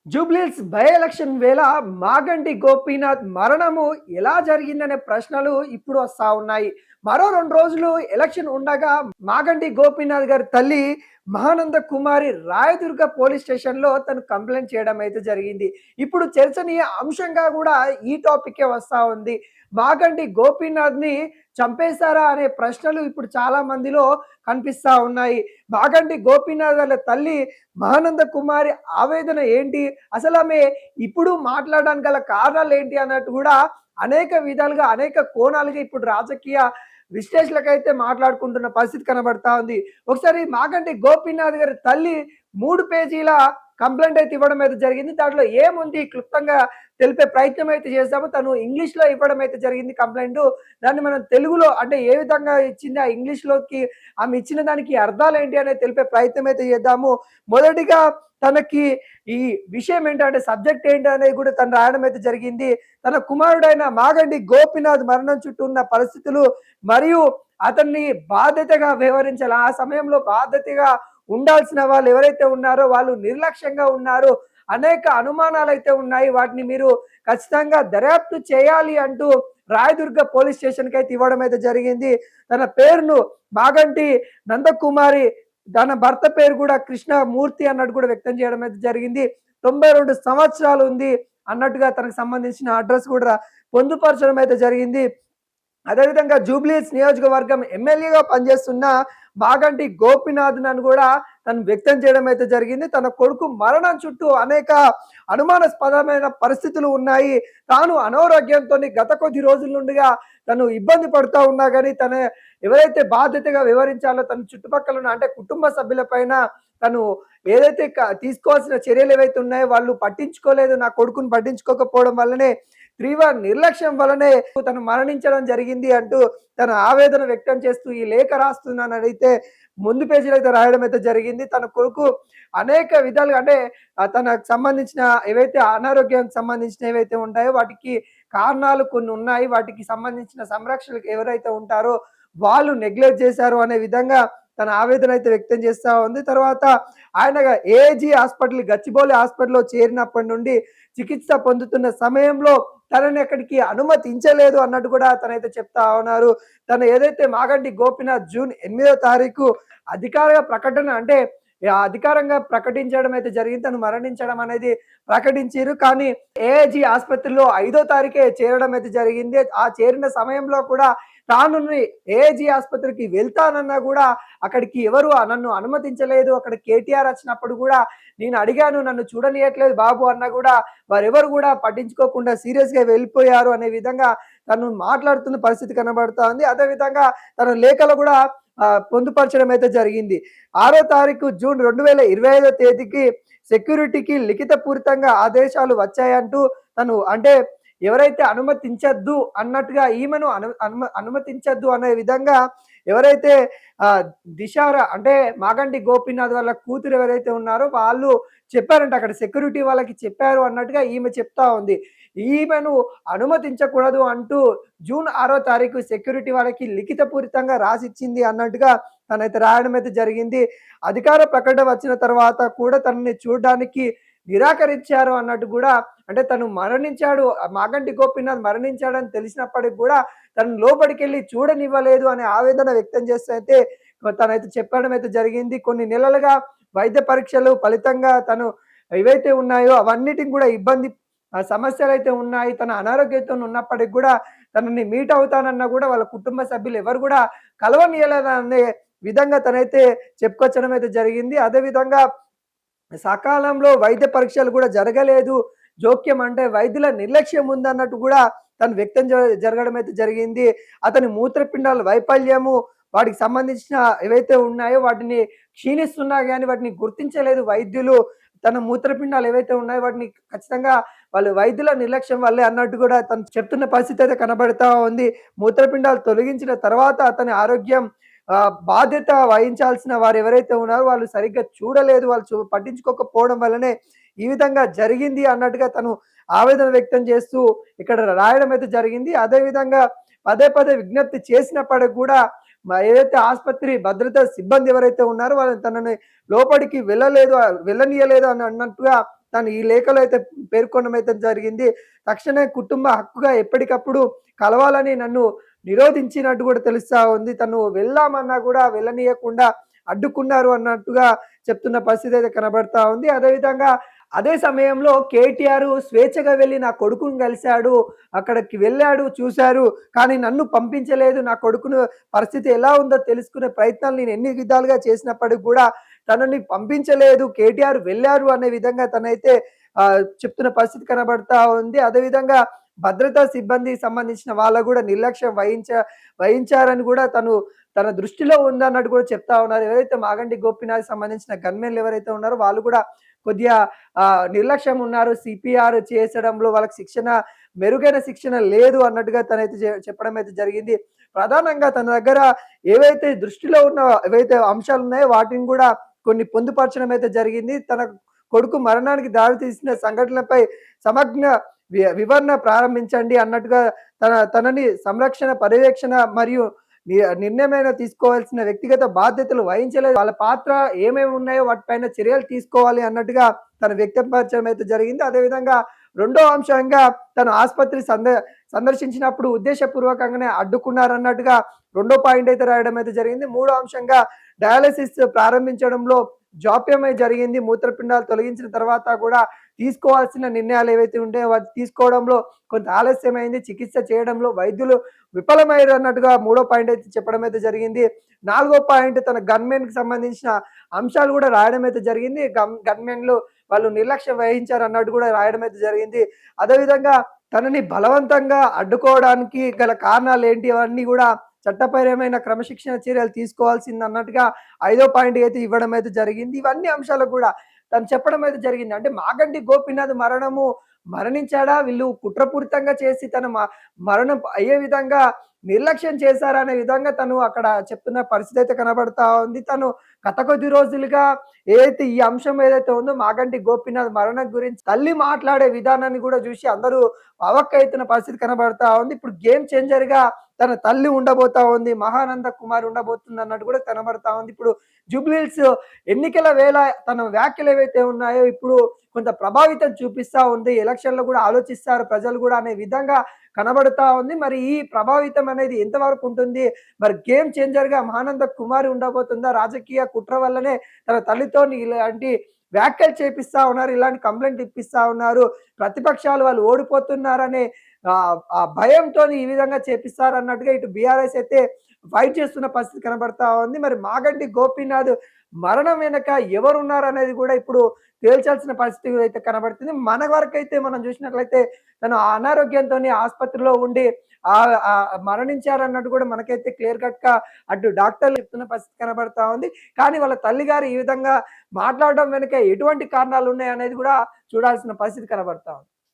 Jubilee Hills by election వేళ మాగంటి గోపీనాథ్ మరణము ఎలా జరిగిందనే ప్రశ్నలు ఇప్పుడు వస్తా ఉన్నాయి. మరో 2 రోజులు ఎలక్షన్ ఉండగా మాగంటి గోపీనాథ్ గారి తల్లి మహానంద కుమారి రాయదుర్గ పోలీస్ స్టేషన్‌లో తను కంప్లెయింట్ చేయడం అయితే జరిగింది. ఇప్పుడు చర్చనీయ అంశంగా గూడా ఈ టాపికే వస్తా ఉంది. మాగంటి గోపీనాథ్‌ని చంపేశారా అనే ప్రశ్నలు ఇప్పుడు చాలా మందిలో కనిపిస్తా ఉన్నాయి. మాగంటి గోపీనాథ్ వాళ్ళ తల్లి మహానంద కుమారి ఆవేదన ఏంటి? అసలామె ఇప్పుడు మాట్లాడడానికి గల కారణాలేంటి అన్నట్టు గూడా అనేక విధాలుగా, అనేక కోణాలుగా ఇప్పుడు రాజకీయ విశ్లేషకులకైతే మాట్లాడుకుంటున్న పరిస్థితి కనబడతా ఉంది. ఒకసారి మాగంటి గోపీనాథ్ గారి తల్లి 3 పేజీల కంప్లెయింట్ అయితే ఇవ్వడం అయితే జరిగింది. దాంట్లో ఏముంది క్లుప్తంగా తెలిపే ప్రయత్నం అయితే చేశాము. తను ఇంగ్లీష్‌లో ఇవ్వడం అయితే జరిగింది కంప్లెయింటు. దాన్ని మనం తెలుగులో అంటే ఏ విధంగా ఇచ్చింది, ఆ ఇంగ్లీష్‌లోకి ఆమె ఇచ్చిన దానికి అర్థాలేంటి అనేది తెలిపే ప్రయత్నం అయితే చేద్దాము. మొదటిగా తనకి ఈ విషయం ఏంటంటే సబ్జెక్ట్ ఏంటి అనేది కూడా తను రాయడం అయితే జరిగింది. తన కుమారుడైన మాగంటి గోపీనాథ్ మరణం చుట్టూ ఉన్న పరిస్థితులు మరియు అతన్ని బాధ్యతగా వ్యవహరించాలి. ఆ సమయంలో బాధ్యతగా ఉండాల్సిన వాళ్ళు ఎవరైతే ఉన్నారో వాళ్ళు నిర్లక్ష్యంగా ఉన్నారు. అనేక అనుమానాలైతే ఉన్నాయి. వాటిని మీరు ఖచ్చితంగా దర్యాప్తు చేయాలి అంటూ రాయదుర్గ పోలీస్ స్టేషన్‌కి అయితే ఇవ్వడం అయితే జరిగింది. తన పేరును మాగంటి నందకుమారి, తన భర్త పేరు కూడా కృష్ణమూర్తి అన్నట్టు కూడా వ్యక్తం చేయడం అయితే జరిగింది. 92 సంవత్సరాలు ఉంది అన్నట్టుగా తనకు సంబంధించిన అడ్రెస్ కూడా పొందుపరచడం అయితే జరిగింది. అదేవిధంగా జూబ్లీహిల్స్ నియోజకవర్గం ఎమ్మెల్యేగా పనిచేస్తున్న మాగంటి గోపీనాథ్‌నని కూడా తను వ్యక్తం చేయడం అయితే జరిగింది. తన కొడుకు మరణం చుట్టూ అనేక అనుమానాస్పదమైన పరిస్థితులు ఉన్నాయి. తాను అనారోగ్యంతోని గత కొద్ది రోజుల నుండిగా తను ఇబ్బంది పడుతా ఉన్నా గాని, తన ఎవరైతే బాధ్యతగా వివరించాలో తన చుట్టుపక్కల ఉన్న అంటే కుటుంబ సభ్యులపైన తను ఏదైతే తీసుకోవాల్సిన చర్యలు ఏవైతే ఉన్నాయో వాళ్ళు పట్టించుకోలేదు. నా కొడుకుని పట్టించుకోకపోవడం వల్లనే తీవ్ర నిర్లక్ష్యం వల్లనే తను మరణించడం జరిగింది అంటూ తన ఆవేదన వ్యక్తం చేస్తూ ఈ లేఖ రాస్తున్నానని అయితే ముందు పేజీలో అయితే రాయడం అయితే జరిగింది. తన కొడుకు అనేక విధాలుగా అంటే తనకు సంబంధించిన ఏవైతే అనారోగ్యానికి సంబంధించిన ఏవైతే ఉంటాయో వాటికి కారణాలు కొన్ని ఉన్నాయి. వాటికి సంబంధించిన సంరక్షకులు ఎవరైతే ఉంటారో వాళ్ళు నెగ్లెక్ట్ చేశారు అనే విధంగా తన ఆవేదన అయితే వ్యక్తం చేస్తా ఉంది. తర్వాత ఆయన ఏజీ హాస్పిటల్ గచ్చిబౌలి హాస్పిటల్‌లో చేరినప్పటి నుండి చికిత్స పొందుతున్న సమయంలో తనని అక్కడికి అనుమతించలేదు అన్నట్టు కూడా తనైతే చెప్తా ఉన్నారు. తను ఏదైతే మాగంటి గోపీనాథ్ జూన్ 8వ తారీఖు అధికార ప్రకటన అంటే అధికారంగా ప్రకటించడం అయితే జరిగింది. తను మరణించడం అనేది ప్రకటించారు. కానీ ఏఐజీ ఆసుపత్రిలో 5వ తారీఖే చేరడం అయితే జరిగింది. ఆ చేరిన సమయంలో కూడా తాను ఏఐజీ ఆసుపత్రికి వెళ్తానన్నా కూడా అక్కడికి ఎవరు నన్ను అనుమతించలేదు. అక్కడ కేటీఆర్ వచ్చినప్పుడు కూడా నేను అడిగాను, నన్ను చూడనీయట్లేదు బాబు అన్నా కూడా వారెవరు కూడా పట్టించుకోకుండా సీరియస్‌గా వెళ్ళిపోయారు అనే విధంగా తను మాట్లాడుతున్న పరిస్థితి కనబడతా ఉంది. అదే విధంగా తన లేఖలో కూడా పొందుపరచడం అయితే జరిగింది. 6వ తారీఖు జూన్ 2025 తేదీకి సెక్యూరిటీకి లిఖితపూరితంగా ఆదేశాలు వచ్చాయంటూ తను అంటే ఎవరైతే అనుమతించొద్దు అన్నట్టుగా ఈమెను అనుమతించొద్దు అనే విధంగా ఎవరైతే దిశార అంటే మాగంటి గోపీనాథ్ వాళ్ళ కూతురు ఎవరైతే ఉన్నారో వాళ్ళు చెప్పారంట. అక్కడ సెక్యూరిటీ వాళ్ళకి చెప్పారు అన్నట్టుగా ఈమె చెప్తా ఉంది. ఈమెను అనుమతించకూడదు అంటూ జూన్ 6వ తారీఖు సెక్యూరిటీ వాళ్ళకి లిఖితపూరితంగా రాసిచ్చింది అన్నట్టుగా తనైతే రాయడం అయితే జరిగింది. అధికార ప్రకటన వచ్చిన తర్వాత కూడా తనని చూడడానికి నిరాకరించారు అన్నట్టు కూడా అంటే తను మరణించాడు, మాగంటి గోపీనాథ్ మరణించాడని తెలిసినప్పటికి కూడా తను లోపలికెళ్ళి చూడనివ్వలేదు అనే ఆవేదన వ్యక్తం చేస్తూ అయితే తనైతే చెప్పడం అయితే జరిగింది. కొన్ని నెలలుగా వైద్య పరీక్షలు ఫలితంగా తను ఏవైతే ఉన్నాయో అవన్నిటికి కూడా సమస్యలైతే ఉన్నాయి. తన అనారోగ్యంతో ఉన్నప్పటికి కూడా తనని మీట్ అవుతానన్నా కూడా వాళ్ళ కుటుంబ సభ్యులు ఎవరు కూడా కలవనీయలేదనే విధంగా తనైతే చెప్పుకొచ్చడం అయితే జరిగింది. అదే విధంగా సకాలంలో వైద్య పరీక్షలు కూడా జరగలేదు. జోక్యం అంటే వైద్యుల నిర్లక్ష్యం ఉందన్నట్టు కూడా తను వ్యక్తం జరగడం అయితే జరిగింది. అతని మూత్రపిండాల వైఫల్యము, వాటికి సంబంధించిన ఏవైతే ఉన్నాయో వాటిని క్షీణిస్తున్నా గాని వాటిని గుర్తించలేదు వైద్యులు. తన మూత్రపిండాలు ఏవైతే ఉన్నాయో వాటిని ఖచ్చితంగా వాళ్ళు వైద్యుల నిర్లక్ష్యం వల్లే అన్నట్టు కూడా తను చెప్తున్న పరిస్థితి అయితే కనబడతా ఉంది. మూత్రపిండాలు తొలగించిన తర్వాత అతని ఆరోగ్యం బాధ్యత వహించాల్సిన వారు ఎవరైతే ఉన్నారో వాళ్ళు సరిగ్గా చూడలేదు. వాళ్ళు పట్టించుకోకపోవడం వల్లనే ఈ విధంగా జరిగింది అన్నట్టుగా తను ఆవేదన వ్యక్తం చేస్తూ ఇక్కడ రాయడం అయితే జరిగింది. అదే విధంగా పదే పదే విజ్ఞప్తి చేసినప్పటికి కూడా ఏదైతే ఆసుపత్రి భద్రతా సిబ్బంది ఎవరైతే ఉన్నారో వాళ్ళు తనని లోపలికి వెళ్ళనీయలేదు అని అన్నట్టుగా తను ఈ లేఖలో అయితే పేర్కొనడం అయితే జరిగింది. తక్షణమే కుటుంబ హక్కుగా ఎప్పటికప్పుడు కలవాలని నన్ను నిరోధించినట్టు కూడా తెలుస్తా ఉంది. తను వెళ్దామన్నా కూడా వెళ్ళనీయకుండా అడ్డుకున్నారు అన్నట్టుగా చెప్తున్న పరిస్థితి అయితే కనబడతా ఉంది. అదేవిధంగా అదే సమయంలో కేటీఆర్ స్వేచ్ఛగా వెళ్లి నా కొడుకుని కలిసాడు. అక్కడికి వెళ్ళాడు, చూసారు. కానీ నన్ను పంపించలేదు. నా కొడుకును పరిస్థితి ఎలా ఉందో తెలుసుకునే ప్రయత్నాలు నేను ఎన్ని విధాలుగా చేసినప్పటికి కూడా తనని పంపించలేదు. కేటీఆర్ వెళ్లారు అనే విధంగా తనైతే చెప్తున్న పరిస్థితి కనబడతా ఉంది. అదేవిధంగా భద్రతా సిబ్బందికి సంబంధించిన వాళ్ళకు గూడా నిర్లక్ష్యం వహించారని గూడా తన దృష్టిలో ఉందన్నట్టు కూడా చెప్తా ఉన్నారు. ఎవరైతే మాగంటి గోపీనాథ్‌కి సంబంధించిన గన్‌మెన్‌లు ఎవరైతే ఉన్నారో వాళ్ళు గూడా కొద్దిగా నిర్లక్ష్యం ఉన్నారు. సిపిఆర్ చేసడంలో వాళ్ళకి మెరుగైన శిక్షణ లేదు అన్నట్టుగా తనైతే చెప్పడం అయితే జరిగింది. ప్రధానంగా తన దగ్గర ఏవైతే దృష్టిలో ఉన్న ఏవైతే అంశాలున్నాయో వాటిని గూడా కొన్ని పొందుపరచడం అయితే జరిగింది. తన కొడుకు మరణానికి దారితీసిన సంఘటనలపై సమగ్ర వివరణ ప్రారంభించండి అన్నట్టుగా తనని సంరక్షణ, పర్యవేక్షణ మరియు నిర్ణయమైన తీసుకోవాల్సిన వ్యక్తిగత బాధ్యతలు వహించలేదు. వాళ్ళ పాత్ర ఏమేమి ఉన్నాయో వాటిపైన చర్యలు తీసుకోవాలి అన్నట్టుగా తను వ్యక్తపరచడం అయితే జరిగింది. అదేవిధంగా రెండో అంశంగా తను ఆసుపత్రి సందర్శించినప్పుడు ఉద్దేశపూర్వకంగానే అడ్డుకున్నారన్నట్టుగా రెండో పాయింట్ అయితే రాయడం అయితే జరిగింది. మూడో అంశంగా డయాలసిస్ ప్రారంభించడంలో జాప్యమే జరిగింది. మూత్రపిండాలు తొలగించిన తర్వాత కూడా తీసుకోవాల్సిన నిర్ణయాలు ఏవైతే ఉంటాయో వాటి తీసుకోవడంలో కొంత ఆలస్యమైంది. చికిత్స చేయడంలో వైద్యులు విఫలమయ్యారు అన్నట్టుగా మూడో పాయింట్ అయితే చెప్పడం అయితే జరిగింది. నాలుగో పాయింట్ తన గన్‌మెన్‌కి సంబంధించిన అంశాలు కూడా రాయడం అయితే జరిగింది. గన్‌మెన్‌లు వాళ్ళు నిర్లక్ష్యం వహించారు అన్నట్టు కూడా రాయడం అయితే జరిగింది. అదేవిధంగా తనని బలవంతంగా అడ్డుకోవడానికి గల కారణాలేంటి అవన్నీ కూడా చట్టపరమైన క్రమశిక్షణ చర్యలు తీసుకోవాల్సిందన్నట్టుగా ఐదో పాయింట్ అయితే ఇవ్వడం అయితే జరిగింది. ఇవన్నీ అంశాలకు కూడా తను చెప్పడం అయితే జరిగింది. అంటే మాగంటి గోపీనాథ్ మరణించాడా? వీళ్ళు కుట్రపూరితంగా చేసి తన మరణం అయ్యే విధంగా నిర్లక్ష్యం చేశారా అనే విధంగా తను అక్కడ చెప్తున్న పరిస్థితి అయితే కనబడతా ఉంది. తను గత కొద్ది రోజులుగా ఏదైతే ఈ అంశం ఏదైతే ఉందో మాగంటి గోపీనాథ్ మరణం గురించి తల్లి మాట్లాడే విధానాన్ని కూడా చూసి అందరూ అవాక్కయితున్న పరిస్థితి కనబడతా ఉంది. ఇప్పుడు గేమ్ చేంజర్‌గా తన తల్లి ఉండబోతా ఉంది. మహానంద కుమార్ ఉండబోతుంది అన్నట్టు కూడా కనబడతా ఉంది. ఇప్పుడు జూబ్లీహిల్స్ ఎన్నికల వేళ తన వ్యాఖ్యలు ఏవైతే ఉన్నాయో ఇప్పుడు కొంత ప్రభావితం చూపిస్తా ఉంది. ఎలక్షన్‌లో కూడా ఆలోచిస్తారు ప్రజలు కూడా అనే విధంగా కనబడతా ఉంది. మరి ఈ ప్రభావితం అనేది ఎంతవరకు ఉంటుంది? మరి గేమ్ చేంజర్‌గా మహానంద కుమారి ఉండబోతుందా? రాజకీయ కుట్ర వల్లనే తన తల్లితోని ఇలాంటి వ్యాఖ్యలు చేపిస్తా ఉన్నారు. ఇలాంటి కంప్లెయింట్ ఇప్పిస్తా ఉన్నారు. ప్రతిపక్షాలు వాళ్ళు ఓడిపోతున్నారనే ఆ భయంతోని ఈ విధంగా చేపిస్తారన్నట్టుగా ఇటు బీఆర్ఎస్ అయితే ఫైట్ చేస్తున్న పరిస్థితి కనబడతా ఉంది. మరి మాగంటి గోపీనాథ్ మరణం వెనక ఎవరున్నారనేది కూడా ఇప్పుడు తేల్చాల్సిన పరిస్థితి అయితే కనబడుతుంది. మన వరకైతే మనం చూసినట్లయితే తను అనారోగ్యంతోని ఆసుపత్రిలో ఉండి మరణించారన్నట్టు కూడా మనకైతే క్లియర్ కట్‌గా అటు డాక్టర్లు చెప్తున్న పరిస్థితి కనబడతా ఉంది. కానీ వాళ్ళ తల్లిగారు ఈ విధంగా మాట్లాడడం వెనుక ఎటువంటి కారణాలున్నాయనేది కూడా చూడాల్సిన పరిస్థితి కనబడతా ఉంది.